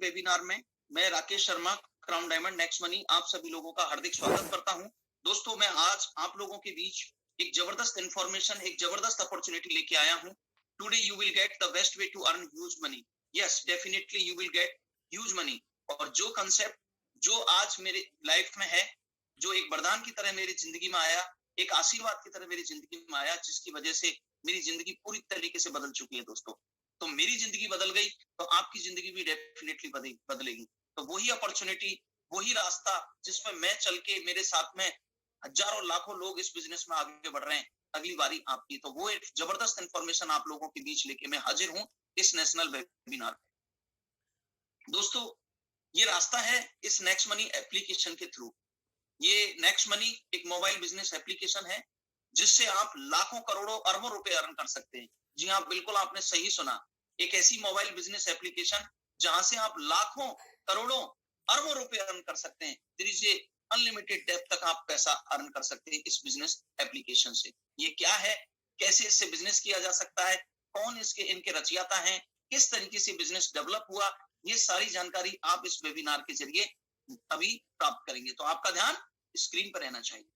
Webinar में मैं Rakesh Sharma, crown diamond next money, आप सभी लोगों का हार्दिक स्वागत करता हूं। दोस्तों, मैं आज आप लोगों के बीच एक जबरदस्त इंफॉर्मेशन, एक जबरदस्त अपॉर्चुनिटी लेके आया हूं। Today you will get the best way to earn huge money. Yes, definitely you will get huge money. और जो कंसेप्ट जो आज मेरे लाइफ में है, जो एक वरदान की तरह मेरी जिंदगी में आया, एक आशीर्वाद की तरह मेरी जिंदगी में आया, जिसकी वजह से मेरी जिंदगी पूरी तरीके से बदल चुकी है दोस्तों। तो मेरी जिंदगी बदल गई तो आपकी जिंदगी भी डेफिनेटली बदलेगी। तो वही अपॉर्चुनिटी, वही रास्ता जिसमें मैं चल के मेरे साथ में हजारों लाखों लोग इस बिजनेस में आगे बढ़ रहे हैं, अगली बारी आपकी। तो वो एक जबरदस्त इंफॉर्मेशन आप लोगों के बीच लेके मैं हाजिर हूं इस नेशनल वेबिनार पे। दोस्तों, ये रास्ता है इस नेक्स्ट मनी एप्लीकेशन के थ्रू। ये नेक्स्ट मनी एक मोबाइल बिजनेस एप्लीकेशन है जिससे आप लाखों करोड़ों अरबों रुपए अर्न कर सकते हैं। जी हाँ, बिल्कुल आपने सही सुना। एक ऐसी मोबाइल बिजनेस एप्लीकेशन जहां से आप लाखों करोड़ों अरबों रुपए अर्न कर सकते हैं। There is a unlimited depth तक आप पैसा अर्न कर सकते हैं इस बिजनेस एप्लीकेशन से। ये क्या है, कैसे इससे बिजनेस किया जा सकता है, कौन इसके इनके रचयिता हैं, किस तरीके से बिजनेस डेवलप हुआ, ये सारी जानकारी आप इस वेबिनार के जरिए अभी प्राप्त करेंगे। तो आपका ध्यान स्क्रीन पर रहना चाहिए।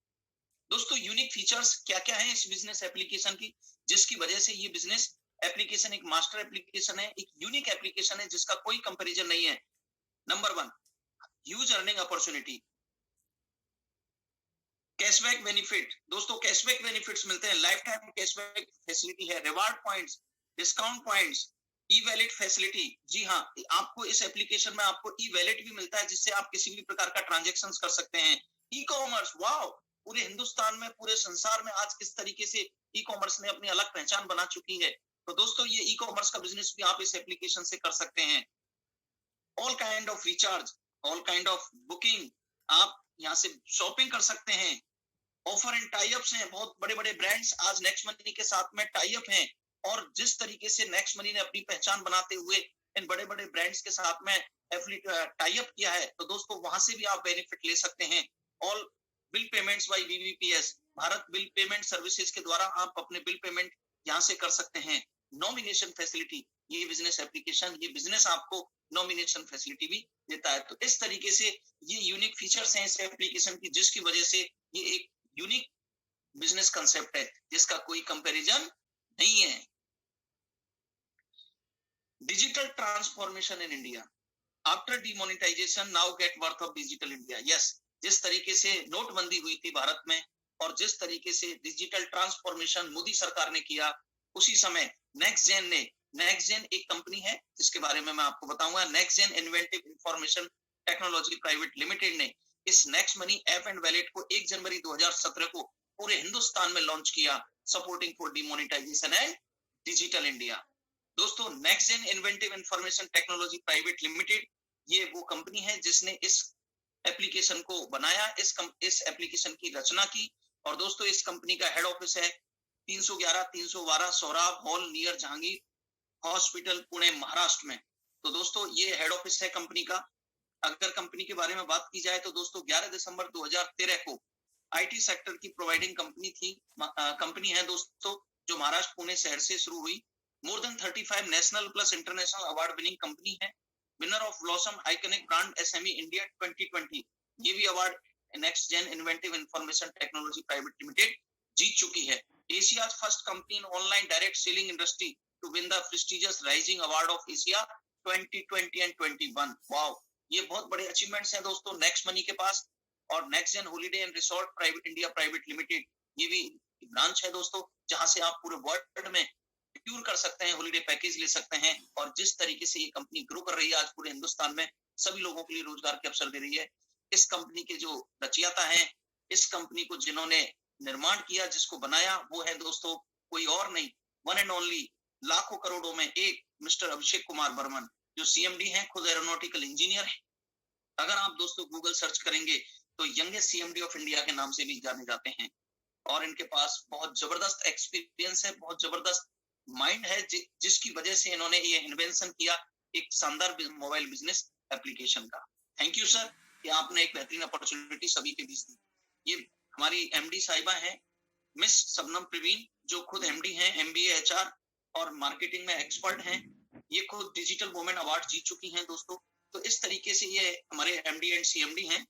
दोस्तों, यूनिक फीचर्स क्या क्या है इस बिजनेस एप्लीकेशन की, जिसकी वजह से ये बिजनेस एप्लीकेशन एक मास्टर एप्लीकेशन है, एक यूनिक एप्लीकेशन है जिसका कोई कंपैरिजन नहीं है। Number 1, huge earning opportunity, cashback benefit. दोस्तों, कैशबैक बेनिफिट्स मिलते हैं, लाइफ टाइम कैशबैक फैसिलिटी है, रिवार्ड पॉइंट्स, डिस्काउंट पॉइंट्स, ई वैलेट फैसिलिटी। जी हाँ, आपको इस एप्लीकेशन में आपको ई वैलेट भी मिलता है जिससे आप किसी भी प्रकार का ट्रांजेक्शन कर सकते हैं। ई कॉमर्स, वाओ, पूरे हिंदुस्तान में, पूरे संसार में आज किस तरीके से ई कॉमर्स ने अपनी अलग पहचान बना चुकी है। तो दोस्तों, ये ई कॉमर्स का बिजनेस भी आप इस एप्लीकेशन से कर सकते हैं। All kind of recharge, all kind of booking, आप यहाँ से शॉपिंग कर सकते हैं। ऑफर एंड टाई अप्स हैं, बहुत बड़े बड़े ब्रांड्स आज नेक्स्ट मनी के साथ में टाई अप हैं। और जिस तरीके से नेक्स्ट मनी ने अपनी पहचान बनाते हुए इन बड़े बड़े ब्रांड्स के साथ में टाई अप किया है, तो दोस्तों वहां से भी आप बेनिफिट ले सकते हैं। All bill payments by BBPS, Bharat bill payment services के द्वारा आप अपने बिल पेमेंट यहाँ से कर सकते हैं। नॉमिनेशन फैसिलिटी, ये बिजनेस एप्लीकेशन, ये बिजनेस आपको नॉमिनेशन फैसिलिटी भी देता है। तो इस तरीके से ये यूनिक फीचर्स हैं इस एप्लीकेशन की, जिसकी वजह से ये एक यूनिक बिजनेस कंसेप्ट है जिसका कोई कंपैरिजन नहीं है। Digital transformation in India, after demonetisation now get worth of digital India. Yes, जिस तरीके से नोटबंदी हुई थी भारत में और जिस तरीके से डिजिटल ट्रांसफॉर्मेशन मोदी सरकार ने किया, उसी समय नेक्स्ट जेन एक कंपनी है जिसके बारे में मैं आपको बताऊंगा। Next gen inventive information technology private limited ने इस next money app and wallet को 1 जनवरी 2017 को पूरे हिंदुस्तान में लॉन्च किया, supporting for demonetisation and digital India. दोस्तों, next gen inventive information technology private limited, ये वो कंपनी है जिसने इस एप्लीकेशन को बनाया, इस एप्लीकेशन की रचना की। और दोस्तों, इस कंपनी का हेड ऑफिस है 311 Sohrab hall near Jahangir hospital, Pune, Maharashtra में। तो दोस्तों, ये हेड ऑफिस है कंपनी का। अगर कंपनी के बारे में बात की जाए तो दोस्तों 11 दिसंबर 2013 को आईटी सेक्टर की प्रोवाइडिंग कंपनी है दोस्तों, जो महाराष्ट्र पुणे शहर से शुरू हुई। More than 35 national plus international award winning company है। Winner of blossom iconic brand SME India 2020, ये भी award next gen inventive information technology private limited जीत चुकी है। Asia's first company in online direct selling industry to win the prestigious rising award of Asia 2020 and 21। Wow, ये बहुत बड़े achievements हैं दोस्तों नेक्स्ट मनी के पास। और next gen holiday and resort private India private limited, ये भी ब्रांच है दोस्तों, जहां से आप पूरे वर्ल्ड में टूर कर सकते हैं, हॉलिडे पैकेज ले सकते हैं। और जिस तरीके से ये कंपनी ग्रो कर रही है आज पूरे हिंदुस्तान में सभी लोगों के लिए रोजगार के अवसर दे रही है। इस कंपनी के जो रचयिता हैं, इस कंपनी को जिन्होंने निर्माण किया, जिसको बनाया, वो है दोस्तों कोई और नहीं, वन एंड ओनली, लाखों करोड़ों में एक मिस्टर अभिषेक कुमार बर्मन, जो सीएमडी हैं, खुद एरोनॉटिकल इंजीनियर है। अगर आप दोस्तों गूगल सर्च करेंगे तो यंगेस्ट सीएमडी ऑफ इंडिया के नाम से भी जाने जाते हैं। और इनके पास बहुत जबरदस्त एक्सपीरियंस है, बहुत जबरदस्त माइंड है, जिसकी वजह से इन्होंने ये इन्वेंशन किया एक शानदार मोबाइल बिजनेस एप्लीकेशन का। थैंक यू सर कि आपने एक बेहतरीन अपॉर्चुनिटी सभी के बीच दी। ये हमारी एमडी साहिबा हैं मिस शबनम प्रवीण, जो खुद एमडी हैं, एमबीए एचआर और मार्केटिंग में एक्सपर्ट हैं। ये खुद डिजिटल वुमेन अवार्ड जीत चुकी हैं दोस्तों। तो इस तरीके से ये हमारे एमडी एंड सीएमडी हैं।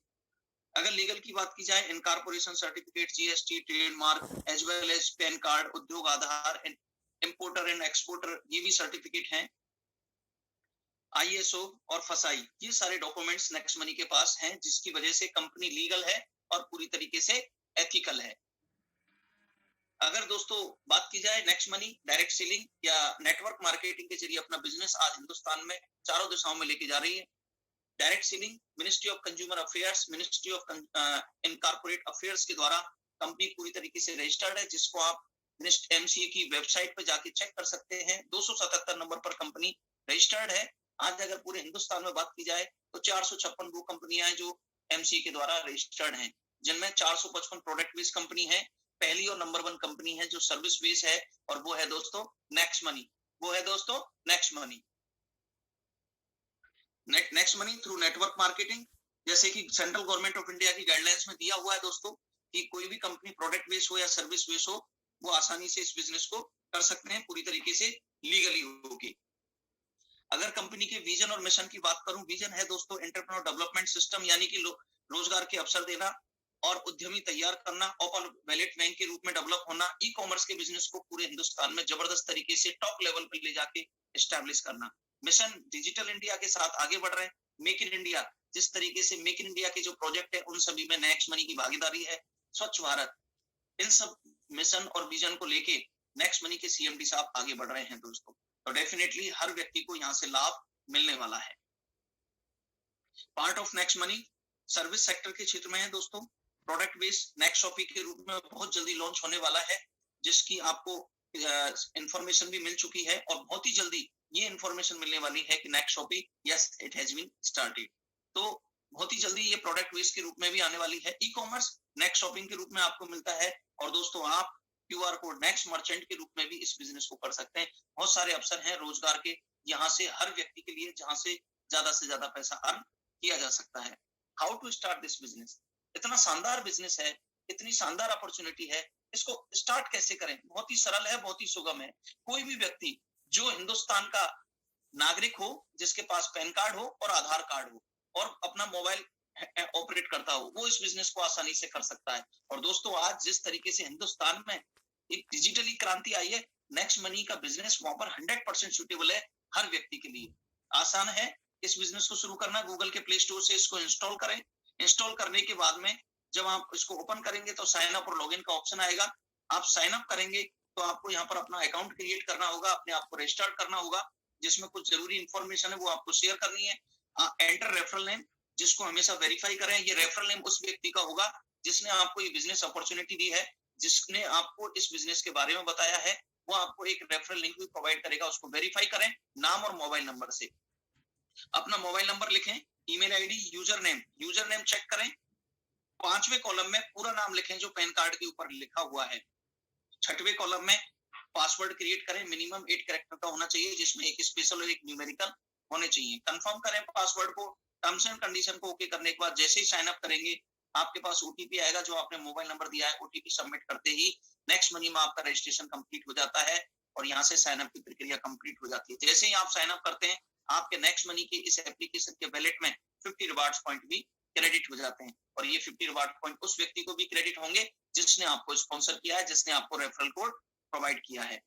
अगर लीगल की बात की जाए, incorporation certificate, GST, trademark as well as pan card, Udyog Aadhaar, importer and exporter, ये भी सर्टिफिकेट हैं। आईएसओ और फसाई, ये सारे डॉक्यूमेंट्स नेक्स्ट मनी के पास हैं, जिसकी वजह से कंपनी लीगल है और पूरी तरीके से एथिकल है। अगर दोस्तों बात की जाए नेक्स्ट मनी डायरेक्ट सेलिंग या नेटवर्क मार्केटिंग के जरिए अपना बिजनेस आज हिंदुस्तान में चारों दिशाओं में लेके जा रही है। Direct selling ministry of consumer affairs, ministry of incorporate affairs के द्वारा कंपनी पूरी तरीके से रजिस्टर्ड है, जिसको आप एमसीए की वेबसाइट पर जाके चेक कर सकते हैं। 277 नंबर पर कंपनी रजिस्टर्ड है। आज अगर पूरे हिंदुस्तान में बात की जाए तो 456 वो कंपनियां हैं जो एमसीए के द्वारा रजिस्टर्ड हैं, जिनमें 455 प्रोडक्ट बेस्ड कंपनी है। पहली और नंबर 1 कंपनी है जो सर्विस बेस है, और वो है दोस्तों नेक्स्ट मनी। वो है दोस्तों next money. Next money through network marketing, जैसे कि सेंट्रल गवर्नमेंट ऑफ इंडिया की गाइडलाइंस में दिया हुआ है दोस्तों कि कोई भी कंपनी प्रोडक्ट बेस हो या सर्विस बेस हो, वो आसानी से इस बिजनेस को कर सकते हैं पूरी तरीके से लीगली होगी। अगर कंपनी के विजन और मिशन की बात करूं, विजन है दोस्तों एंटरप्रेन्योर डेवलपमेंट सिस्टम, यानी कि रोजगार के अवसर देना और उद्यमी तैयार करना, ओपन वैलेट बैंक के रूप में डेवलप होना, ई कॉमर्स के बिजनेस को पूरे हिंदुस्तान में जबरदस्त तरीके से टॉप लेवल पर ले जाके एस्टैब्लिश करना। मिशन डिजिटल इंडिया के साथ आगे बढ़ रहे हैं। मेक इन इंडिया, जिस तरीके से मेक इन इंडिया के जो प्रोजेक्ट है उन सभी में नेक्स्ट मनी की भागीदारी है। स्वच्छ भारत, इन सब मिशन और विजन को लेके नेक्स्ट मनी के सीएमडी साहब आगे बढ़ रहे हैं दोस्तों। तो डेफिनेटली हर व्यक्ति को यहाँ से लाभ मिलने वाला है। Part of next money service sector के क्षेत्र में है दोस्तों। प्रोडक्ट बेस्ड नेक्स्ट शॉपिंग के रूप में बहुत जल्दी लॉन्च होने वाला है, जिसकी आपको इंफॉर्मेशन भी मिल चुकी है, और बहुत ही जल्दी ये इंफॉर्मेशन मिलने वाली है कि next shopping yes it has been started. तो बहुत ही जल्दी ये प्रोडक्ट बेस्ड के रूप में भी आने वाली है। ई कॉमर्स नेक्स्ट शॉपिंग के रूप में आपको मिलता है, और दोस्तों आप क्यूआर कोड नेक्स्ट मर्चेंट के रूप में भी इस बिजनेस को कर सकते हैं। बहुत सारे अवसर हैं रोजगार के यहाँ से हर व्यक्ति के लिए, जहां से ज्यादा पैसा अर्न किया जा सकता है। How to start this business, इतना शानदार बिजनेस है, इतनी शानदार अपॉर्चुनिटी है, इसको स्टार्ट कैसे करें? बहुत ही सरल है, बहुत ही सुगम है। कोई भी व्यक्ति जो हिंदुस्तान का नागरिक हो, जिसके पास पैन कार्ड हो और आधार कार्ड हो और अपना मोबाइल ऑपरेट करता हो, वो इस बिजनेस को आसानी से कर सकता है। और दोस्तों आज जिस तरीके से हिंदुस्तान में एक डिजिटली क्रांति आई है, नेक्स्ट मनी का बिजनेस वहां पर 100% सूटेबल है हर व्यक्ति के लिए। आसान है इस बिजनेस को शुरू करना। गूगल के प्ले स्टोर से इसको इंस्टॉल करें। इंस्टॉल करने के बाद में जब आप इसको ओपन करेंगे तो साइन अप और लॉगिन का ऑप्शन आएगा। आप साइन अप करेंगे तो आपको यहाँ पर अपना अकाउंट क्रिएट करना होगा, अपने आप को रजिस्टर करना होगा, जिसमें कुछ जरूरी इंफॉर्मेशन है वो आपको शेयर करनी है। एंटर रेफरल नेम, जिसको हमेशा वेरीफाई करें। ये रेफरल नेम उस व्यक्ति का होगा जिसने आपको ये बिजनेस अपॉर्चुनिटी दी है, जिसने आपको इस बिजनेस के बारे में बताया है, वो आपको एक रेफरल लिंक भी प्रोवाइड करेगा। उसको वेरीफाई करें नाम और मोबाइल नंबर से। अपना मोबाइल नंबर लिखें, email ID, user name check करें। 5वें कॉलम में पूरा नाम लिखें जो पैन कार्ड के ऊपर लिखा हुआ है। 6वें कॉलम में पासवर्ड क्रिएट करें, मिनिमम 8 कैरेक्टर का होना चाहिए, जिसमें एक स्पेशल और एक न्यूमेरिकल होने चाहिए। कंफर्म करें पासवर्ड को। टर्म्स एंड कंडीशन को ओके करने के बाद जैसे ही साइन अप करेंगे, आपके पास ओटीपी आएगा जो आपने मोबाइल नंबर दिया है। ओटीपी सबमिट करते ही नेक्स्ट मनी में आपका रजिस्ट्रेशन कंप्लीट हो जाता है और यहाँ से साइन अप की प्रक्रिया कंप्लीट हो जाती है। जैसे ही आप साइन अप करते हैं, आपके नेक्स्ट मनी के इस एप्लीकेशन के वैलेट में 50 रिवार्ड्स पॉइंट भी क्रेडिट हो जाते हैं, और ये 50 रिवार्ड पॉइंट उस व्यक्ति को भी क्रेडिट होंगे जिसने आपको स्पॉन्सर किया है, जिसने आपको रेफरल कोड प्रोवाइड किया है।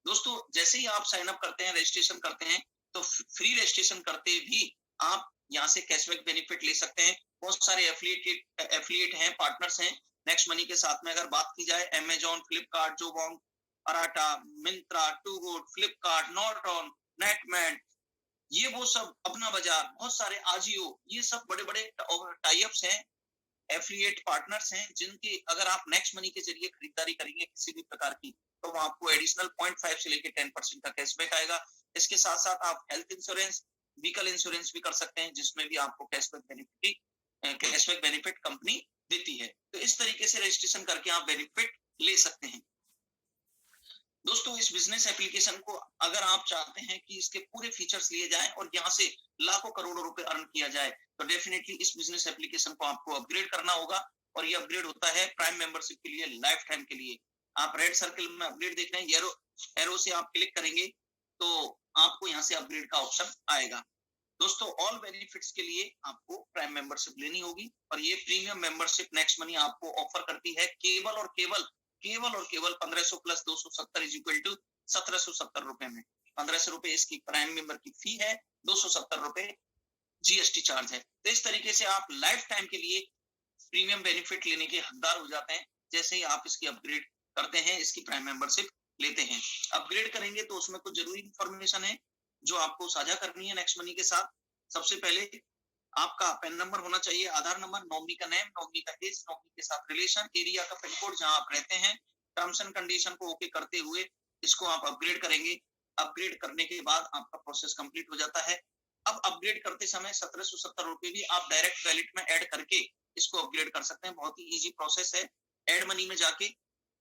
दोस्तों जैसे ही आप साइन अप करते हैं, रजिस्ट्रेशन करते हैं, तो फ्री रजिस्ट्रेशन करते भी आप यहाँ से कैशबैक बेनिफिट ले सकते हैं। बहुत सारे एफिलिएट हैं, पार्टनर्स हैं नेक्स्ट मनी के साथ में। अगर बात की जाए अमेजॉन, फ्लिपकार्ट, जोबोंग, अराटा, मिंत्रा, टू गुड, फ्लिपकार्ट, नॉर्टन, नेटमैन, ये वो सब, अपना बाजार, बहुत सारे आजियो, ये सब बड़े बड़े टाई अप्स हैं, एफिलिएट पार्टनर्स हैं, जिनके अगर आप नेक्स्ट मनी के जरिए खरीदारी करेंगे किसी भी प्रकार की, तो वो आपको एडिशनल 0.5 से लेकर 10% का कैशबैक आएगा। इसके साथ साथ आप हेल्थ इंश्योरेंस, व्हीकल इंश्योरेंस भी कर सकते हैं, जिसमें भी आपको कैशबैक बेनिफिट कंपनी देती है। तो इस तरीके से रजिस्ट्रेशन करके आप बेनिफिट ले सकते हैं। दोस्तों इस बिजनेस एप्लीकेशन को अगर आप चाहते हैं कि इसके पूरे फीचर्स लिए जाएं और यहाँ से लाखों करोड़ों रुपए अर्न किया जाए, तो डेफिनेटली इस बिजनेस एप्लीकेशन को आपको अपग्रेड करना होगा, और ये अपग्रेड होता है प्राइम मेंबरशिप के लिए, लाइफ टाइम के लिए। आप रेड सर्कल में अपग्रेड देख रहे हैं, एरो से आप क्लिक करेंगे तो आपको यहाँ से अपग्रेड का ऑप्शन आएगा। दोस्तों ऑल बेनिफिट्स के लिए आपको प्राइम मेंबरशिप लेनी होगी और ये प्रीमियम मेंबरशिप नेक्स्ट मनी आपको ऑफर करती है केवल और केवल 1500 प्लस 270 इज इक्वल टू 1770 रुपए में। 1500 रुपए इसकी प्राइम मेंबर की फी है, 270 रुपए जीएसटी चार्ज है। तो इस तरीके से आप लाइफ टाइम के लिए प्रीमियम बेनिफिट लेने के हकदार हो जाते हैं जैसे ही आप इसकी अपग्रेड करते हैं, इसकी प्राइम मेंबरशिप लेते हैं। अपग्रेड करेंगे तो उसमें कुछ जरूरी इंफॉर्मेशन है जो आपको साझा करनी है नेक्स्ट मनी के साथ। सबसे पहले आपका पैन नंबर होना चाहिए, आधार नंबर, नॉमिनी का नेम, नॉमिनी का एज, नॉमिनी के साथ रिलेशन, एरिया का पिन कोड जहां आप रहते हैं। टर्म्स एंड कंडीशन को ओके करते हुए इसको आप अपग्रेड करेंगे। अपग्रेड करने के बाद आपका प्रोसेस कंप्लीट हो जाता है। अब अपग्रेड करते समय 1770 रुपए भी आप डायरेक्ट वैलेट में ऐड करके इसको अपग्रेड कर सकते हैं। बहुत ही इजी प्रोसेस है। ऐड मनी में जाके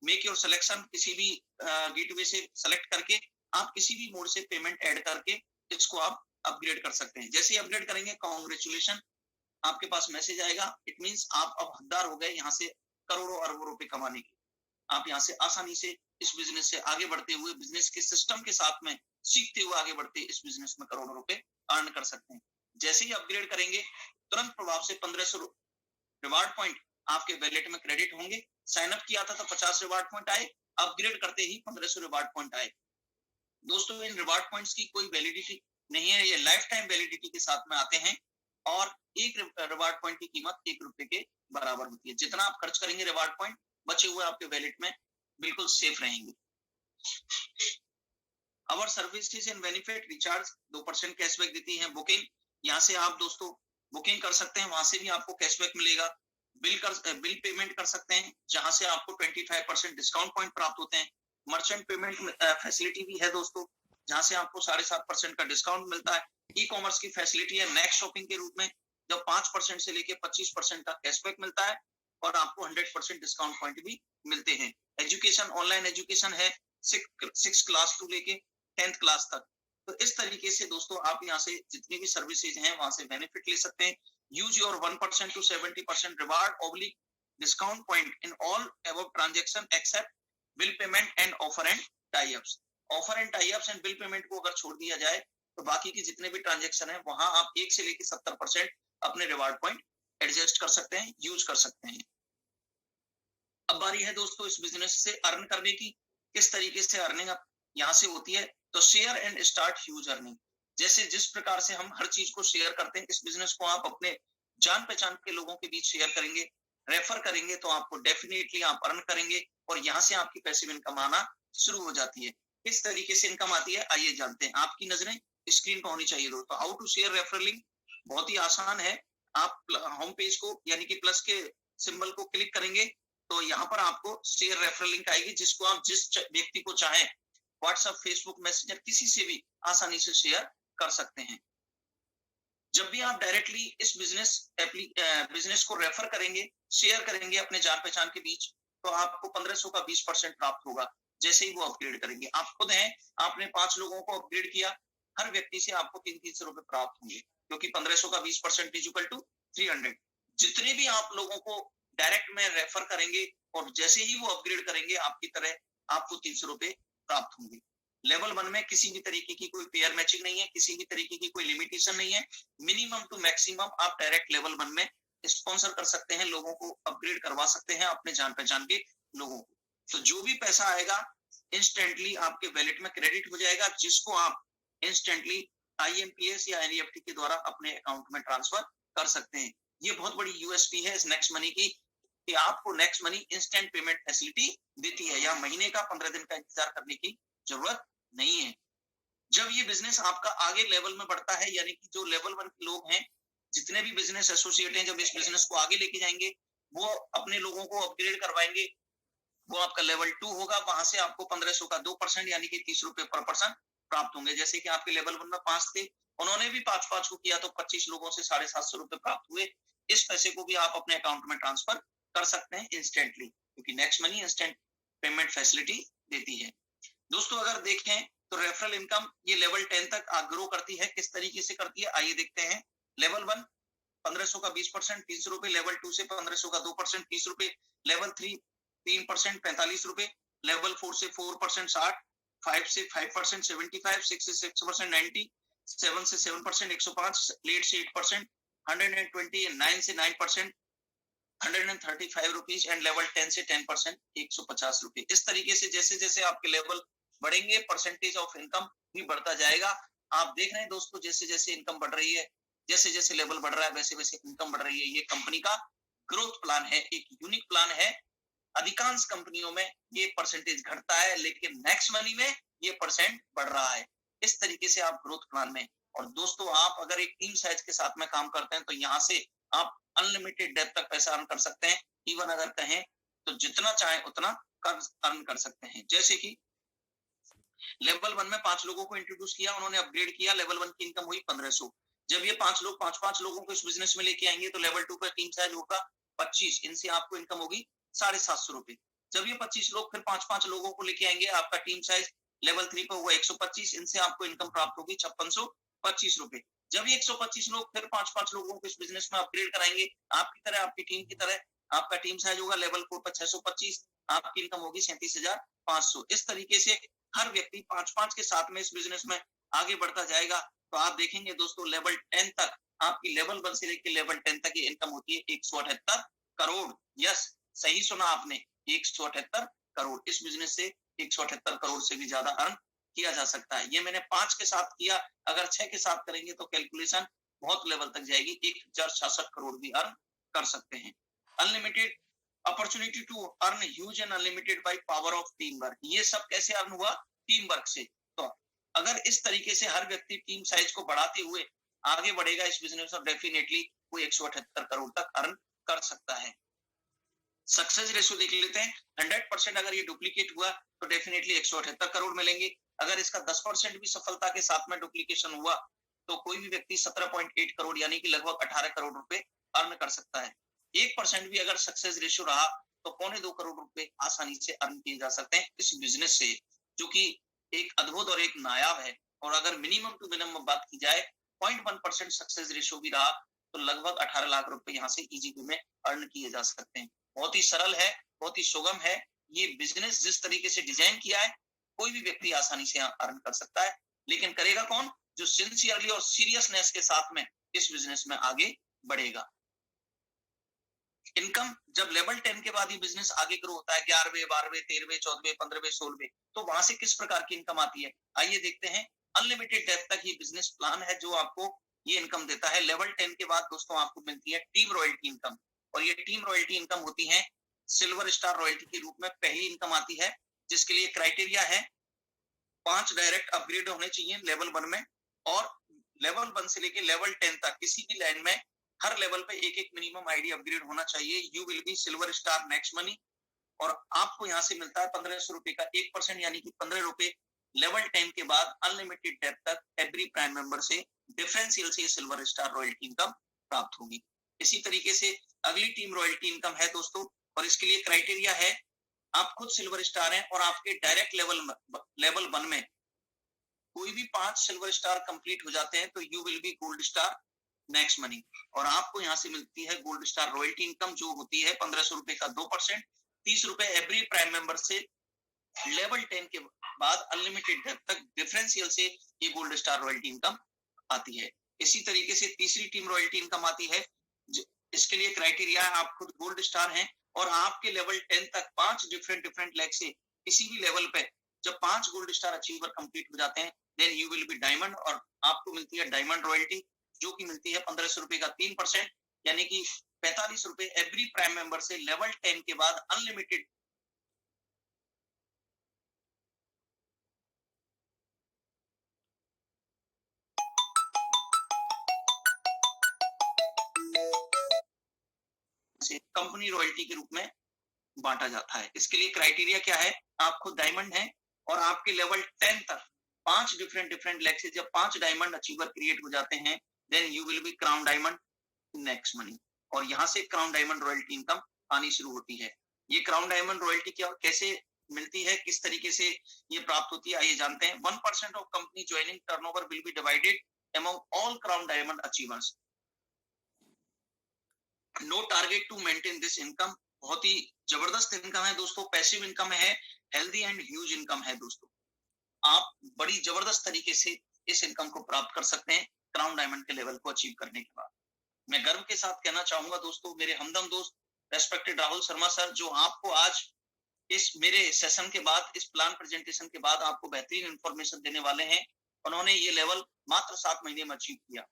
मेक योर सिलेक्शन, किसी भी गेटवे से सेलेक्ट करके आप किसी भी मोड से पेमेंट ऐड करके इसको आप अपग्रेड कर सकते हैं। जैसे ही अपग्रेड करेंगे कांग्रेचुलेशन आपके पास मैसेज आएगा। इट मींस आप अब हकदार हो गए यहाँ से करोड़ों अरबों रुपए कमाने के। आप यहाँ से आसानी से इस बिजनेस से आगे बढ़ते हुए, बिजनेस के सिस्टम के साथ में सीखते हुए आगे बढ़ते इस बिजनेस में करोड़ों रुपए अर्न कर सकते हैं। जैसे ही अपग्रेड करेंगे तुरंत प्रभाव से 1500 रिवार्ड पॉइंट आपके वैलेट में क्रेडिट होंगे। साइन अप किया था तो 50 रिवार्ड पॉइंट आए, अपग्रेड करते ही 1500 रिवार्ड पॉइंट आए। दोस्तों इन रिवार्ड पॉइंट्स की कोई वैलिडिटी नहीं है, ये लाइफ टाइम वैलिडिटी के साथ में आते हैं और एक रिवार्ड पॉइंट की कीमत 1 रुपए के बराबर होती है। जितना आप खर्च करेंगे रिवार्ड पॉइंट बचे हुए आपके वैलेट में बिल्कुल सेफ रहेंगे। अवर services and benefit recharge 2% cashback देती है। बुकिंग, यहाँ से आप दोस्तों बुकिंग कर सकते हैं, वहां से भी आपको कैशबैक मिलेगा। बिल पेमेंट कर सकते हैं जहां से आपको 25% डिस्काउंट पॉइंट प्राप्त होते हैं। मर्चेंट पेमेंट फैसिलिटी भी है दोस्तों, जहां से आपको 7.5% का डिस्काउंट मिलता है। ई कॉमर्स की फैसिलिटी है नेक्स्ट शॉपिंग के रूप में, जब 5% से लेके 25% का कैशबैक मिलता है और आपको 100% डिस्काउंट पॉइंट भी मिलते हैं। एजुकेशन, ऑनलाइन एजुकेशन है 6 क्लास टू लेके 10th क्लास तक। तो इस तरीके से दोस्तों आप यहाँ से जितनी भी सर्विसेज हैं वहां से बेनिफिट ले सकते हैं। Use your 1% to 70% reward oblique discount point in all above transaction except bill payment and offer and tie ups. Offer and tie ups and bill payment को अगर छोड़ दिया जाए तो बाकी के जितने भी ट्रांजैक्शन है वहां आप 1 से लेकर 70% अपने रिवार्ड पॉइंट एडजस्ट कर सकते हैं, यूज कर सकते हैं। अब बारी है दोस्तों इस बिजनेस से अर्न करने की। किस तरीके से अर्निंग यहाँ से होती है, तो share and start huge earning. जैसे जिस प्रकार से हम हर चीज को शेयर करते हैं, इस बिजनेस को आप अपने जान पहचान के लोगों के बीच शेयर करेंगे, रेफर करेंगे तो आपको डेफिनेटली आप अर्न करेंगे और यहाँ से आपकी पैसिव इनकम आना शुरू हो जाती है। किस तरीके से इनकम आती है आइए जानते हैं। आपकी नजरें स्क्रीन पर होनी चाहिए दोस्तों। How to share referral link बहुत ही आसान है। आप होम पेज को यानी कि प्लस के सिंबल को क्लिक करेंगे तो यहाँ पर आपको शेयर रेफरल लिंक आएगी, जिसको आप जिस व्यक्ति को चाहें व्हाट्सएप, फेसबुक, मैसेंजर किसी से भी आसानी से शेयर कर सकते हैं। जब भी आप डायरेक्टली इस बिजनेस को रेफर करेंगे, शेयर करेंगे अपने जान पहचान के बीच, तो आपको 1500 का 20% प्राप्त होगा जैसे ही वो अपग्रेड करेंगे। आप खुद हैं, आपने 5 लोगों को अपग्रेड किया, हर व्यक्ति से आपको 300 रुपए प्राप्त होंगे, क्योंकि 1500 का 20% इज इक्वल टू 300। जितने भी आप लोगों को डायरेक्ट में रेफर करेंगे और जैसे ही वो अपग्रेड करेंगे आपकी तरह आपको 300 रुपए प्राप्त होंगे। लेवल 1 में किसी भी तरीके की कोई पेयर मैचिंग नहीं है, किसी भी तरीके की कोई लिमिटेशन नहीं है। मिनिमम टू मैक्सिमम आप डायरेक्ट लेवल 1 में स्पॉन्सर कर सकते हैं, लोगों को अपग्रेड करवा सकते हैं अपने जान पहचान के लोगों को। तो जो भी पैसा आएगा इंस्टेंटली आपके वैलेट में क्रेडिट हो जाएगा, जिसको आप इंस्टेंटली IMPS या NEFT के द्वारा अपने अकाउंट में ट्रांसफर कर सकते हैं। ये बहुत बड़ी USP है इस नेक्स्ट मनी की कि आपको next money instant payment facility देती है, या महीने का 15 दिन का इंतजार करने की जरूरत नहीं है। जब ये बिजनेस आपका आगे लेवल में बढ़ता है, यानी कि जो लेवल 1 के लोग हैं, जितने भी बिजनेस एसोसिएट हैं, जब इस बिजनेस को आगे लेके जाएंगे, वो अपने लोगों को अपग्रेड करवाएंगे, वो आपका लेवल 2 होगा, वहां से आपको 1500 का 2% यानी कि 30 रुपए पर पर्सन प्राप्त होंगे। जैसे कि आपके लेवल 1 में 5 थे, उन्होंने भी 5 को किया तो 25 लोगों से 750 रुपए प्राप्त हुए। इस पैसे को भी आप अपने अकाउंट में ट्रांसफर कर सकते हैं इंस्टेंटली, क्योंकि next money instant payment facility देती है। दोस्तों अगर देखें तो रेफरल इनकम ये लेवल 10 तक ग्रो करती है। किस तरीके से करती है आइए देखते हैं। लेवल 1 1500 का 20% 300 रुपए, लेवल 2 से 1500 का 2% 30 रुपए, लेवल 3 3% 45 रुपए, लेवल 4 से 4% 60, 5 से 5% 75, 6 से 6% 90, 7 से 7%, 105 लेट से 8%, 120 9 से 9%, 135 रुपीज एंड लेवल 10 से 10%, 150 रुपए। इस तरीके से जैसे जैसे आपके लेवल बढ़ेंगे परसेंटेज ऑफ इनकम भी बढ़ता जाएगा। आप देख रहे हैं दोस्तों, जैसे जैसे इनकम बढ़ रही है, जैसे जैसे लेवल बढ़ रहा है, वैसे वैसे इनकम बढ़ रही है। ये कंपनी का ग्रोथ प्लान है, एक यूनिक प्लान है। अधिकांश कंपनियों में ये परसेंटेज घटता है, लेकिन नेक्स्ट मनी में ये परसेंट बढ़ रहा है। इस तरीके से आप ग्रोथ प्लान में, और दोस्तों आप अगर एक टीम साइज के साथ में काम करते हैं तो यहाँ से आप अनलिमिटेड डेप्थ तक पैसा अर्न कर सकते हैं। इवन अगर कहें तो जितना चाहे उतना अर्न कर सकते हैं। जैसे कि लेवल 1 में 5 लोगों को इंट्रोड्यूस किया, उन्होंने अपग्रेड किया, लेवल 1 की इनकम हुई 1500। जब ये 5 लोग 5-5 लोगों को इस बिजनेस में लेके आएंगे तो लेवल 2 का टीम साइज होगा 25, इनसे आपको इनकम होगी 750 रुपए। जब ये 25 लोग फिर 5-5 लोगों को लेके आएंगे, आपका टीम साइज लेवल 3 पर हुआ 125, इनसे आपको इनकम प्राप्त होगी 5625 रुपए। जब ये 125 लोग फिर 5-5 लोगों को इस बिजनेस में अपग्रेड कराएंगे, आपकी तरह, आपकी टीम की तरह, आपका टीम साइज होगा लेवल 4 पर 625, आपकी इनकम होगी 37,500। इस तरीके से हर व्यक्ति 5-5 के साथ में इस बिजनेस में आगे बढ़ता जाएगा। तो आप देखेंगे दोस्तों, लेवल 10 तक आपकी लेवल 1 से लेकर लेवल 10 तक की इनकम होती है 178 करोड़। यस, सही सुना आपने, 178 करोड़। इस बिजनेस से 178 करोड़ से भी ज्यादा अर्न किया जा सकता है। ये मैंने 5 के साथ किया, अगर 6 के साथ करेंगे तो कैलकुलेशन बहुत लेवल तक जाएगी, 1066 करोड़ भी अर्न कर सकते हैं। Unlimited opportunity to earn huge and unlimited by power of team work. ये सब कैसे अर्न हुआ? टीम वर्क से। तो अगर इस तरीके से हर व्यक्ति टीम साइज को बढ़ाते हुए आगे बढ़ेगा इस बिजनेस में, डेफिनेटली वो 178 करोड़ तक अर्न कर सकता है। सक्सेस रेशियो देख लेते हैं। 100% अगर ये डुप्लीकेट हुआ तो डेफिनेटली 178 करोड़ मिलेंगे। अगर इसका 10% भी सफलता के साथ में डुप्लीकेशन हुआ तो कोई भी व्यक्ति 17.8 करोड़ यानी कि लगभग 18 करोड़ रुपए अर्न कर सकता है। 1% भी अगर सक्सेस रेशियो रहा तो 1.25 करोड़ रुपए आसानी से अर्न किए जा सकते हैं इस बिजनेस से, जो कि एक अद्भुत और एक नायाब है। और अगर मिनिमम टू मिनिमम बात की जाए, 0.1% सक्सेस रेशियो भी रहा तो लगभग 18 लाख रुपए यहाँ से इजी वे में अर्न किए जा सकते हैं। बहुत ही सरल है, बहुत ही सुगम है। ये बिजनेस जिस तरीके से डिजाइन किया है, कोई भी व्यक्ति आसानी से अर्न कर सकता है। लेकिन करेगा कौन? जो सिंसियरली और सीरियसनेस के साथ में इस बिजनेस में आगे बढ़ेगा। इनकम जब लेवल 10 के बाद ही बिजनेस आगे ग्रो होता है, 11वें, 12वें, 13वें, 14वें, 15वें, 16वें, तो वहां से किस प्रकार की इनकम आती है, आइए देखते हैं। अनलिमिटेड डेप्थ तक ये बिजनेस प्लान है जो आपको ये इनकम देता है। लेवल 10 के बाद दोस्तों आपको मिलती है टीम रॉयल्टी इनकम, और ये टीम रॉयल्टी इनकम होती है सिल्वर स्टार रॉयल्टी के रूप में पहली इनकम आती है, जिसके लिए क्राइटेरिया है 5 डायरेक्ट अपग्रेड होने चाहिए लेवल 1 में, और लेवल 1 से लेके लेवल 10 तक किसी भी लाइन में हर लेवल पे एक एक मिनिमम आईडी अपग्रेड होना चाहिए। You will B silver star next money, और आपको यहाँ से मिलता है 1500 रुपए का 1% यानी कि 15 रुपए लेवल 10 के बाद अनलिमिटेड डेप्थ तक एवरी प्राइम मेंबर से डिफरेंशियल से सिल्वर स्टार रॉयल्टी इनकम प्राप्त होगी। इसी तरीके से अगली टीम रॉयल्टी इनकम है दोस्तों, और इसके लिए क्राइटेरिया है आप खुद सिल्वर स्टार हैं और आपके डायरेक्ट लेवल 1 में कोई भी 5 सिल्वर स्टार कंप्लीट हो जाते हैं तो you will B gold star next money, और आपको यहाँ से मिलती है गोल्ड स्टार रॉयल्टी इनकम, जो होती है 1500 रुपए का 2%, 30 रुपए एवरी प्राइम मेंबर से लेवल 10 के बाद अनलिमिटेड डेप्थ तक डिफरेंशियल से ये गोल्ड स्टार रॉयल्टी इनकम आती है। इसी तरीके से तीसरी टीम रॉयल्टी इनकम आती है। इसके लिए क्राइटेरिया है आप खुद गोल्ड स्टार हैं और आपके लेवल 10 तक 5 डिफरेंट लेग से किसी भी लेवल पे जब 5 गोल्ड स्टार अचीवर कंप्लीट हो जाते हैं, then you will be diamond, और आपको मिलती है डायमंड रॉयल्टी, जो कि मिलती है 1500 रुपए का 3%, यानी कि 45 रुपए एवरी प्राइम मेंबर से लेवल 10 के बाद अनलिमिटेड से कंपनी रॉयल्टी के रूप में बांटा जाता है। इसके लिए क्राइटेरिया क्या है? आप खुद डायमंड हैं और आपके लेवल 10 तक 5 डिफरेंट लेग से जब 5 डायमंड अचीवर क्रिएट हो जाते हैं, then you will be crown diamond next money, और यहाँ से क्राउन डायमंड रॉयल्टी इनकम आनी शुरू होती है। ये क्राउन डायमंड रॉयल्टी क्या कैसे मिलती है, किस तरीके से ये प्राप्त होती है, आइए जानते हैं। 1% of company joining turnover will be divided among all crown diamond achievers. No target to maintain this income. बहुत ही जबरदस्त इनकम है दोस्तों, पैसिव इनकम है, हेल्दी एंड ह्यूज इनकम है दोस्तों। आप बड़ी जबरदस्त तरीके से इस इनकम को प्राप्त कर सकते हैं क्राउन डायमंड के लेवल को अचीव करने के बाद। मैं गर्व के साथ कहना चाहूंगा दोस्तों, मेरे हमदम दोस्त रेस्पेक्टेड राहुल शर्मा सर, जो आपको आज इस मेरे सेशन के बाद, इस प्लान प्रेजेंटेशन के बाद आपको बेहतरीन इंफॉर्मेशन देने वाले हैं। उन्होंने ये लेवल मात्र 7 महीने में अचीव किया।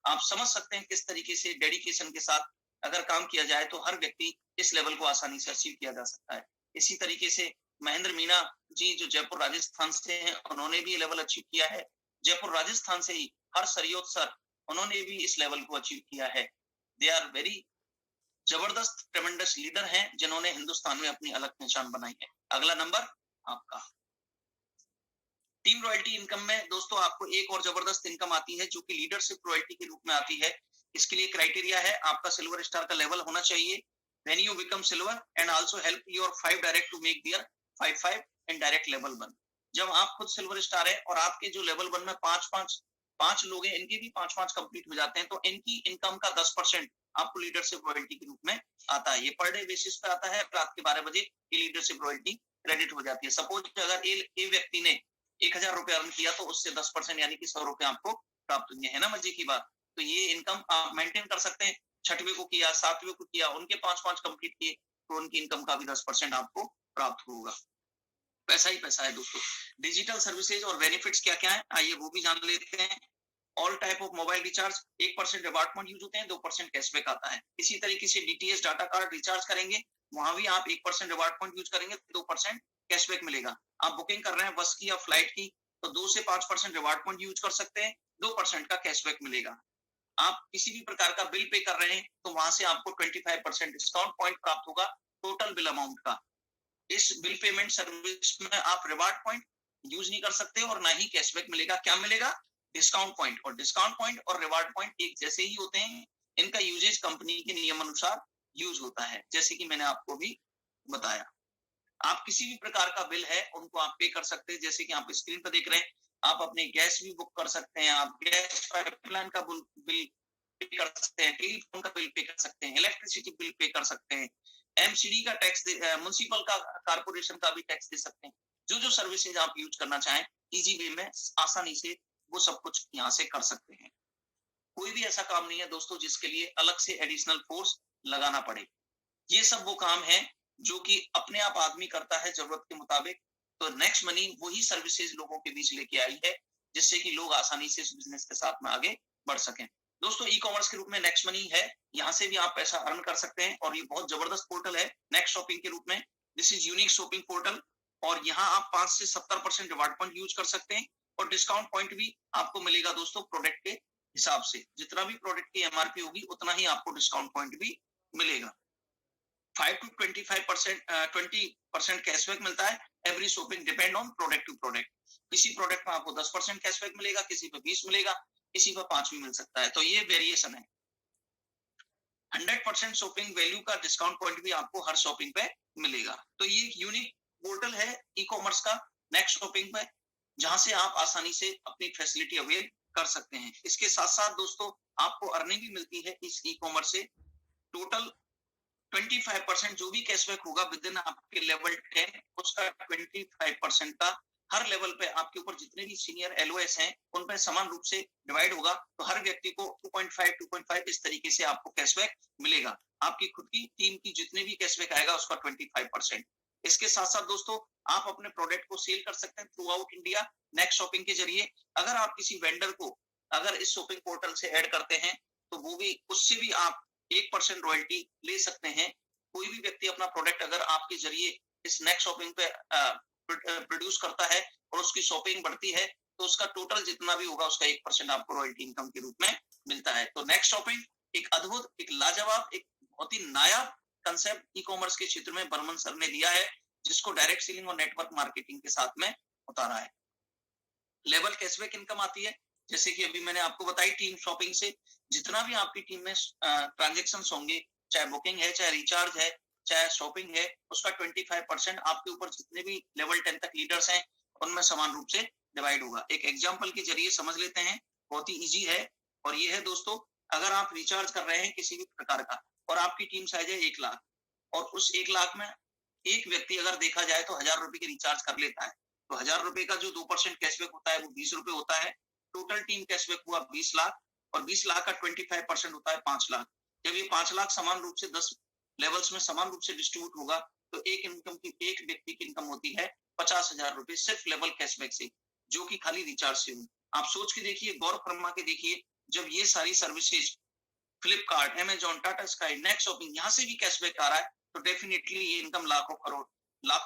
आप समझ सकते हैं किस तरीके से डेडिकेशन के साथ अगर काम किया जाए तो हर व्यक्ति इस लेवल को आसानी से अचीव किया जा सकता है। इसी तरीके से महेंद्र मीना जी जो जयपुर राजस्थान से हैं, उन्होंने भी ये लेवल अचीव किया है। जयपुर राजस्थान से ही हर्ष सरियोत सर, उन्होंने भी इस लेवल को अचीव किया है। दे आर वेरी जबरदस्त ट्रेमेंडस लीडर हैं जिन्होंने हिंदुस्तान में अपनी अलग पहचान बनाई है। अगला नंबर आपका टीम रॉयल्टी इनकम में दोस्तों आपको एक और जबरदस्त इनकम आती है जो कि लीडरशिप रॉयल्टी के रूप में आती है। इसके लिए क्राइटेरिया है आपका सिल्वर स्टार का लेवल होना चाहिए। When you become silver and also help your 5 direct to make their 5 indirect level 1। जब आप खुद सिल्वर स्टार है और आपके जो लेवल 1 में 5 लोग हैं, इनके भी 5 कंप्लीट हो जाते हैं, तो इनकी इनकम का 10% आपको लीडरशिप रॉयल्टी के रूप में आता है। ये पर डे बेसिस पे आता है। रात के 12 बजे ये लीडरशिप रॉयल्टी क्रेडिट हो जाती है। सपोज अगर ए व्यक्ति ने 1000 रुपए अर्न किया तो उससे 10% यानी कि 100 रुपए आपको प्राप्त होंगे। है ना मजे की बात। तो ये इनकम आप मेंटेन कर सकते हैं। 6वें को किया, 7वें को किया, उनके 5 कंप्लीट किए तो उनकी इनकम का भी 10% आपको प्राप्त होगा। पैसा ही पैसा है दोस्तों। डिजिटल सर्विसेज और बेनिफिट्स क्या क्या है, आइए वो भी जान लेते हैं। All type of mobile recharge 1% reward point use होते हैं, 2% कैशबैक आता है। इसी तरीके से डीटीएच डाटा कार्ड रिचार्ज करेंगे, वहां भी आप 1% रिवार्ड पॉइंट यूज करेंगे, 2% कैशबैक मिलेगा। आप बुकिंग कर रहे हैं बस की या फ्लाइट की, तो 2 से 5% रिवार्ड पॉइंट यूज कर सकते हैं, 2% का कैशबैक मिलेगा। आप किसी भी प्रकार का बिल पे कर रहे हैं तो वहां से आपको 25% डिस्काउंट पॉइंट प्राप्त होगा टोटल बिल अमाउंट का। इस बिल पेमेंट सर्विस में आप रिवार्ड पॉइंट यूज नहीं कर सकते और ना ही कैशबैक मिलेगा। क्या मिलेगा? Discount point. और डिस्काउंट पॉइंट और रिवार्ड पॉइंट एक जैसे ही होते हैं, इनका यूजेज कंपनी के नियम अनुसार यूज होता है, जैसे कि मैंने आपको भी बताया। आप किसी भी प्रकार का बिल है उनको आप पे कर सकते हैं, जैसे कि आप स्क्रीन पर देख रहे हैं। आप अपने गैस भी बुक कर सकते हैं, आप गैस पाइपलाइन का बिल पे कर सकते हैं, टेलीफोन का बिल पे कर सकते हैं, इलेक्ट्रिसिटी बिल पे कर सकते हैं, एमसीडी का टैक्स, म्युनिसिपल का, कारपोरेशन का भी टैक्स दे सकते हैं। जो जो सर्विसेज आप यूज करना चाहें इजी वे में आसानी से वो सब कुछ यहाँ से कर सकते हैं। कोई भी ऐसा काम नहीं है दोस्तों जिसके लिए अलग से एडिशनल फोर्स लगाना पड़े। ये सब वो काम है जो कि अपने आप आदमी करता है जरूरत के मुताबिक। तो नेक्स्ट मनी वही सर्विसेज लोगों के बीच लेके आई है जिससे कि लोग आसानी से इस बिजनेस के साथ में आगे बढ़ सकें। दोस्तों ई कॉमर्स के रूप में नेक्स्ट मनी है, यहाँ से भी आप पैसा अर्न कर सकते हैं और ये बहुत जबरदस्त पोर्टल है नेक्स्ट शॉपिंग के रूप में। This is unique shopping portal और यहाँ आप 5 से 70% रिवार्ड पॉइंट यूज कर सकते हैं और डिस्काउंट पॉइंट भी आपको मिलेगा दोस्तों प्रोडक्ट के हिसाब से। जितना भी प्रोडक्ट की एमआरपी होगी उतना ही आपको डिस्काउंट पॉइंट भी मिलेगा। 5 to 20% कैशबैक मिलता है। Every shopping depend on product to product. किसी प्रोडक्ट में आपको 10% कैशबैक मिलेगा, किसी पे 20 मिलेगा, किसी पे 5 भी मिल सकता है। तो ये वेरिएशन है। 100% शॉपिंग वैल्यू का डिस्काउंट पॉइंट भी आपको हर शॉपिंग पे मिलेगा। तो ये एक यूनिक पोर्टल है ई कॉमर्स का नेक्स्ट शॉपिंग पे, जहां से आप आसानी से अपनी फैसिलिटी अवेल कर सकते हैं। इसके साथ साथ दोस्तों आपको अर्निंग भी मिलती है इस ई कॉमर्स से। टोटल 25% जो भी कैशबैक होगा विद इन आपके लेवल 10, उसका 25% का हर लेवल पे आपके ऊपर जितने भी सीनियर एलओएस हैं उन पर समान रूप से डिवाइड होगा। तो हर व्यक्ति को 2.5 इस तरीके से आपको कैशबैक मिलेगा। आपकी खुद की टीम की जितने भी कैशबैक आएगा उसका 25%। इसके साथ साथ दोस्तों आप अपने प्रोडक्ट को सेल कर सकते हैं through out India next shopping के जरिए। अगर आप किसी वेंडर को अगर इस शॉपिंग पोर्टल से ऐड करते हैं तो वो भी उससे भी आप 1% रॉयल्टी ले सकते हैं। कोई भी व्यक्ति अपना प्रोडक्ट अगर आपके जरिए इस नेक्स्ट शॉपिंग पे प्रोड्यूस करता है और उसकी शॉपिंग बढ़ती है तो उसका टोटल जितना भी होगा उसका 1% आपको रॉयल्टी इनकम के रूप में मिलता है। तो नेक्स्ट शॉपिंग एक अद्भुत, एक लाजवाब, एक बहुत ही नायाब कंसेप्ट ई कॉमर्स के क्षेत्र में बर्मन सर ने दिया है, जिसको डायरेक्ट सेलिंग और नेटवर्क मार्केटिंग के साथ में उतारा है। लेवल कैशबैक इनकम आती है, जैसे कि अभी मैंने आपको बताई। टीम शॉपिंग से जितना भी आपकी टीम में ट्रांजेक्शन होंगे, चाहे बुकिंग है, चाहे रिचार्ज है, चाहे शॉपिंग है, उसका 25% आपके ऊपर जितने भी लेवल 10 तक लीडर्स हैं उनमें समान रूप से डिवाइड होगा। एक एग्जांपल के जरिए समझ लेते हैं, बहुत ही इजी है। और ये है दोस्तों, अगर आप रिचार्ज कर रहे हैं किसी भी प्रकार का और आपकी टीम साइज है 1 लाख और उस 1 लाख में एक व्यक्ति अगर देखा जाए तो 1000 रुपए की रिचार्ज कर लेता है, तो 1000 रुपए का जो 2% कैशबैक होता है वो 20 रुपए होता है। टोटल टीम कैशबैक हुआ 20 लाख और 20 लाख का 25% होता है 5 लाख। जब ये 5 लाख समान रूप से 10 लेवल्स में समान रूप से डिस्ट्रीब्यूट होगा तो एक व्यक्ति की इनकम होती है 50,000 रुपए सिर्फ लेवल कैशबैक से, जो कि खाली रिचार्ज से हुई। आप सोच के देखिए, गौर फरमा के देखिए, जब ये सारी services Flipkart, Amazon, Tata sky, next shopping, यहाँ से भी कैशबैक आ रहा है, तो डेफिनेटली ये इनकम लाखों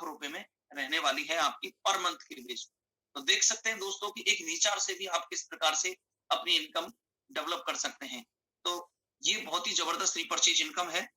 रुपए में रहने वाली है आपकी पर मंथ के बेस। तो देख सकते हैं दोस्तों कि एक रिचार्ज से भी आप किस प्रकार से अपनी इनकम डेवलप कर सकते हैं। तो ये बहुत ही जबरदस्त रिपर्चेज इनकम है।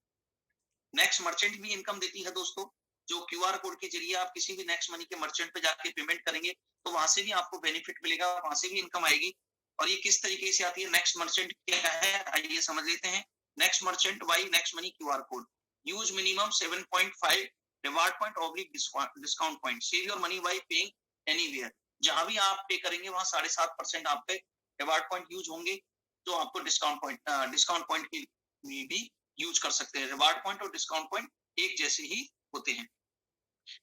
नेक्स्ट मर्चेंट भी इनकम देती है दोस्तों, जो क्यूआर कोड के जरिए आप किसी भी नेक्स्ट मनी के मर्चेंट पे जाके पेमेंट करेंगे तो वहां से भी आपको बेनिफिट मिलेगा, वहां से भी इनकम आएगी। और ये किस तरीके से आती है, नेक्स्ट मर्चेंट क्या है आइए समझ लेते हैं। Next merchant by next money QR code, use minimum 7.5 reward point oblique discount point, save your money by paying anywhere. जहां भी आप पे करेंगे वहां 7.5% आप पे रिवार्ड पॉइंट यूज होंगे, जो आपको डिस्काउंट पॉइंट की भी यूज कर सकते हैं। रिवार्ड पॉइंट और डिस्काउंट पॉइंट एक जैसे ही होते हैं।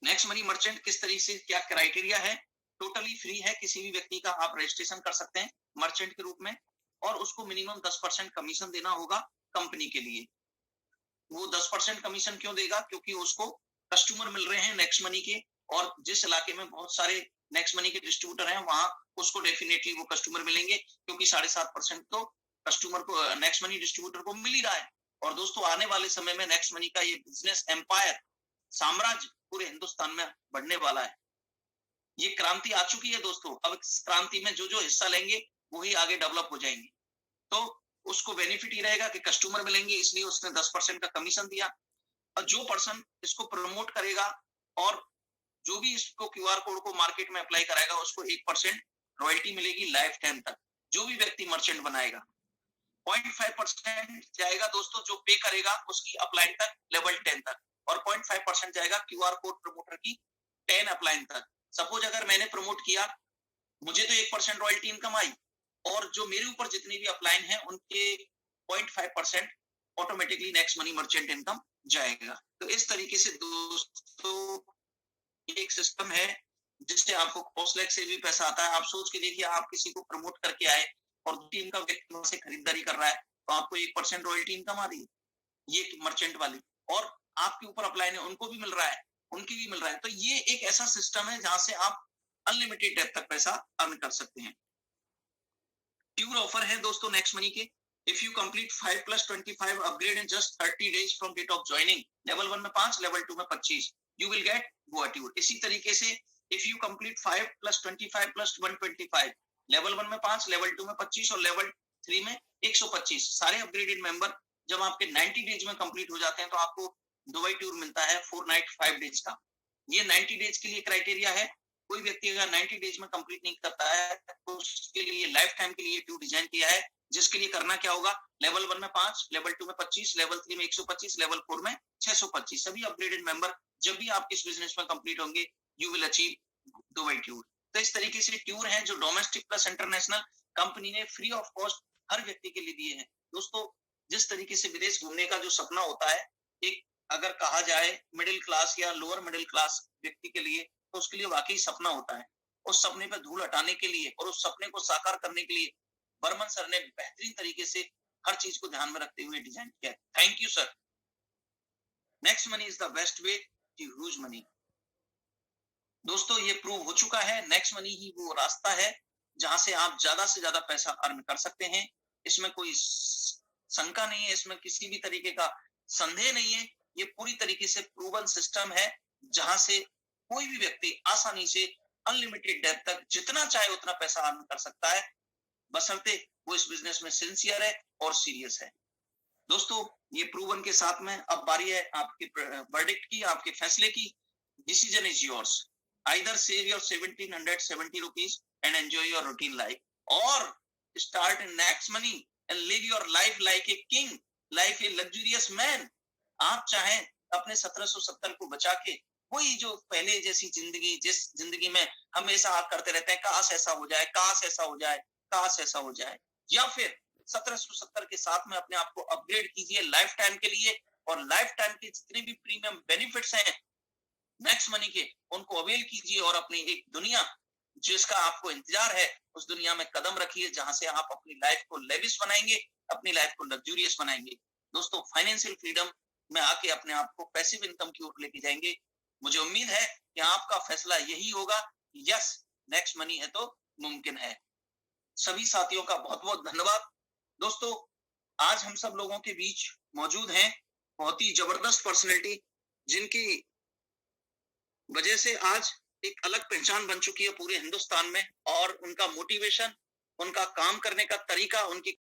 नेक्स्ट मनी मर्चेंट किस तरीके से, क्या क्राइटेरिया है, टोटली फ्री है, किसी भी व्यक्ति का आप रजिस्ट्रेशन कर सकते हैं मर्चेंट के रूप में, और उसको मिनिमम 10% कमीशन देना होगा कंपनी के लिए। वो 10% कमीशन क्यों देगा, क्योंकि उसको कस्टमर मिल रहे हैं नेक्स्ट मनी के, और जिस इलाके में बहुत सारे नेक्स्ट मनी के डिस्ट्रीब्यूटर हैं वहां उसको डेफिनेटली वो कस्टमर मिलेंगे, क्योंकि 7.5% तो कस्टमर को नेक्स्ट मनी डिस्ट्रीब्यूटर को मिल ही रहा है। और दोस्तों आने वाले समय में नेक्स्ट मनी का ये बिजनेस एम्पायर, साम्राज्य पूरे हिंदुस्तान में बढ़ने वाला है। ये क्रांति आ चुकी है दोस्तों, अब इस क्रांति में जो जो हिस्सा लेंगे वही आगे डेवलप हो जाएंगे। तो उसको बेनिफिट ही रहेगा कि कस्टमर मिलेंगे, इसलिए उसने 10% का कमीशन दिया। और जो पर्सन इसको प्रमोट करेगा और जो भी इसको क्यूआर कोड को मार्केट में अप्लाई कराएगा उसको 1% रॉयल्टी मिलेगी लाइफ टाइम तक। जो भी व्यक्ति मर्चेंट बनाएगा 0.5% जाएगा दोस्तों, जो पे करेगा उसकी अपलाइन तक, लेवल 10 तक, और 0.5% जाएगा क्यूआर कोड प्रमोटर की 10 अपलाइन तक। सपोज अगर मैंने प्रमोट किया, मुझे तो 1% रॉयल्टी इनकम आई, और जो मेरे ऊपर जितनी भी अपलाइन है उनके 0.5% automatically next money merchant income जाएगा। तो इस तरीके से दोस्तों एक सिस्टम है जिससे आपको कॉस्टलेस से भी पैसा आता है। आप सोच के देखिए, आप किसी को प्रमोट करके आए और टीम का व्यक्ति वहां से खरीदारी कर रहा है तो आपको 1% रॉयल्टी इनकम आ रही है, ये मर्चेंट वाली, और आपके ऊपर अपलाइन है उनको भी मिल रहा है, उनकी भी मिल रहा है। तो ये एक ऐसा सिस्टम है जहां से आप अनलिमिटेड डेप्थ तक पैसा अर्न कर सकते हैं। ट्यूर ऑफर है दोस्तों नेक्स्ट मनी के। If you complete 5+25 upgrade in just 30 days from date of joining, level 1 में 5, लेवल 2 में 25, you will get Goa tour. इसी तरीके से इफ यू कंप्लीट 5+25+125, लेवल 1 में 5, लेवल 2 में 25 और लेवल 3 में 125, सारे अपग्रेडेड मेंबर जब आपके 90 डेज में कंप्लीट हो जाते हैं तो आपको दुबई टूर मिलता है 4 नाइट 5 डेज का। ये 90 डेज के लिए क्राइटेरिया है। कोई व्यक्ति अगर 90 डेज में कंप्लीट नहीं करता है तो उसके लिए लाइफ टाइम के लिए टूर डिजाइन किया है, जिसके लिए करना क्या होगा, लेवल 1 में 5, लेवल 2 में 25, लेवल 3 में 125, लेवल 4 में 625। सभी अपग्रेडेड मेंबर जब भी आपके इस बिजनेस में कंप्लीट होंगे you will achieve Dubai tour. तो इस तरीके से टूर है जो डोमेस्टिक प्लस इंटरनेशनल कंपनी ने फ्री ऑफ कॉस्ट हर व्यक्ति के लिए दिए हैं। दोस्तों जिस तरीके से विदेश घूमने का जो सपना होता है, एक अगर कहा जाए मिडिल क्लास या लोअर मिडिल क्लास व्यक्ति के लिए, तो उसके लिए वाकई सपना होता है। उस सपने पे धूल हटाने के लिए और उस सपने को साकार करने के लिए बर्मन सर ने बेहतरीन तरीके से हर चीज को ध्यान में रखते हुए डिजाइन किया है। Thank you sir. Next money is the best way to huge money. दोस्तों ये प्रूव हो चुका है, नेक्स्ट मनी ही वो रास्ता है जहां से आप ज्यादा से ज्यादा पैसा अर्न कर सकते हैं। इसमें कोई शंका नहीं है, इसमें किसी भी तरीके का संदेह नहीं है। ये पूरी तरीके से प्रूवन सिस्टम है जहां से कोई भी व्यक्ति आसानी से अनलिमिटेड डेप्थ तक जितना चाहे उतना पैसा अर्न कर सकता है, बशर्ते वो इस बिजनेस में सिंसियर है और सीरियस है। दोस्तों ये प्रूवन के साथ में अब बारी है आपके वर्डिक्ट की, आपके फैसले की। Decision is yours, either save your 1770 rupees and enjoy your routine life, और start in next money and live your life like a king, like a luxurious man. आप चाहें अपने 1770 को बचा के वही जो पहले जैसी जिंदगी, जिस जिंदगी में हमेशा करते रहते हैं काश ऐसा हो जाए, काश ऐसा हो जाए, काश ऐसा हो जाए, या फिर 1770 के साथ में अपने आप को अपग्रेड कीजिए लाइफ टाइम के लिए, और लाइफ टाइम के जितने भी प्रीमियम बेनिफिट्स हैं नेक्स्ट मनी के उनको अवेल कीजिए और अपनी एक दुनिया जिसका आपको इंतजार है, उस दुनिया में कदम रखिए जहां से आप अपनी लाइफ को लेविश बनाएंगे, अपनी लाइफ को लग्जूरियस बनाएंगे। दोस्तों, फाइनेंशियल फ्रीडम में आके अपने आप को पैसिव इनकम की ओर लेके जाएंगे। मुझे उम्मीद है कि आपका फैसला यही होगा, यस, नेक्स्ट मनी है तो मुमकिन है। सभी साथियों का बहुत बहुत धन्यवाद। दोस्तों, आज हम सब लोगों के बीच मौजूद हैं बहुत ही जबरदस्त पर्सनैलिटी, जिनकी वजह से आज एक अलग पहचान बन चुकी है पूरे हिंदुस्तान में, और उनका मोटिवेशन, उनका काम करने का तरीका, उनकी